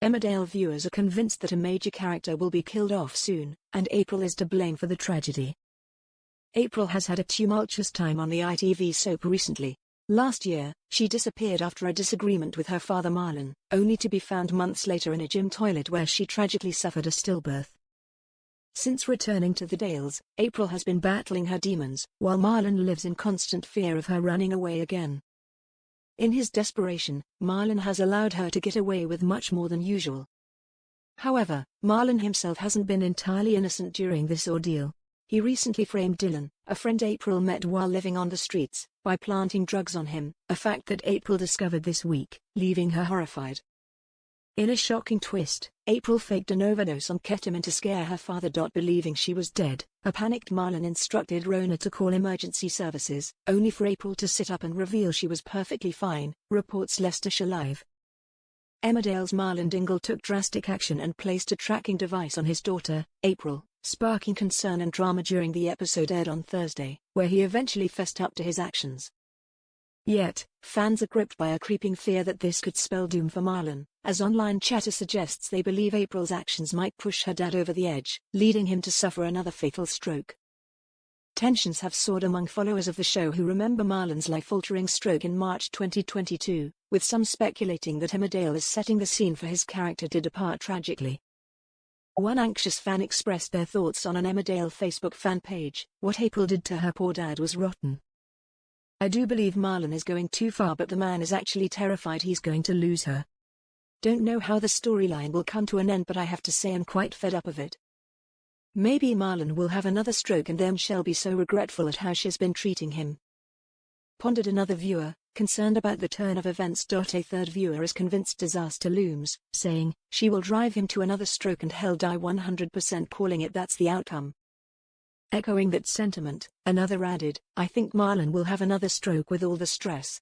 Emmerdale viewers are convinced that a major character will be killed off soon, and April is to blame for the tragedy. April has had a tumultuous time on the ITV soap recently. Last year, she disappeared after a disagreement with her father Marlon, only to be found months later in a gym toilet where she tragically suffered a stillbirth. Since returning to the Dales, April has been battling her demons, while Marlon lives in constant fear of her running away again. In his desperation, Marlon has allowed her to get away with much more than usual. However, Marlon himself hasn't been entirely innocent during this ordeal. He recently framed Dylan, a friend April met while living on the streets, by planting drugs on him, a fact that April discovered this week, leaving her horrified. In a shocking twist, April faked an overdose on ketamine to scare her father. Believing she was dead, a panicked Marlon instructed Rona to call emergency services, only for April to sit up and reveal she was perfectly fine, reports Leicestershire Live. Emmerdale's Marlon Dingle took drastic action and placed a tracking device on his daughter, April, sparking concern and drama during the episode aired on Thursday, where he eventually fessed up to his actions. Yet, fans are gripped by a creeping fear that this could spell doom for Marlon, as online chatter suggests they believe April's actions might push her dad over the edge, leading him to suffer another fatal stroke. Tensions have soared among followers of the show who remember Marlon's life-altering stroke in March 2022, with some speculating that Emmerdale is setting the scene for his character to depart tragically. One anxious fan expressed their thoughts on an Emmerdale Facebook fan page: "What April did to her poor dad was rotten. I do believe Marlon is going too far, but the man is actually terrified he's going to lose her. Don't know how the storyline will come to an end, but I have to say I'm quite fed up of it. Maybe Marlon will have another stroke and then she'll be so regretful at how she's been treating him," pondered another viewer, concerned about the turn of events. A third viewer is convinced disaster looms, saying, "She will drive him to another stroke and he'll die 100%, calling it that's the outcome." Echoing that sentiment, another added, "I think Marlon will have another stroke with all the stress,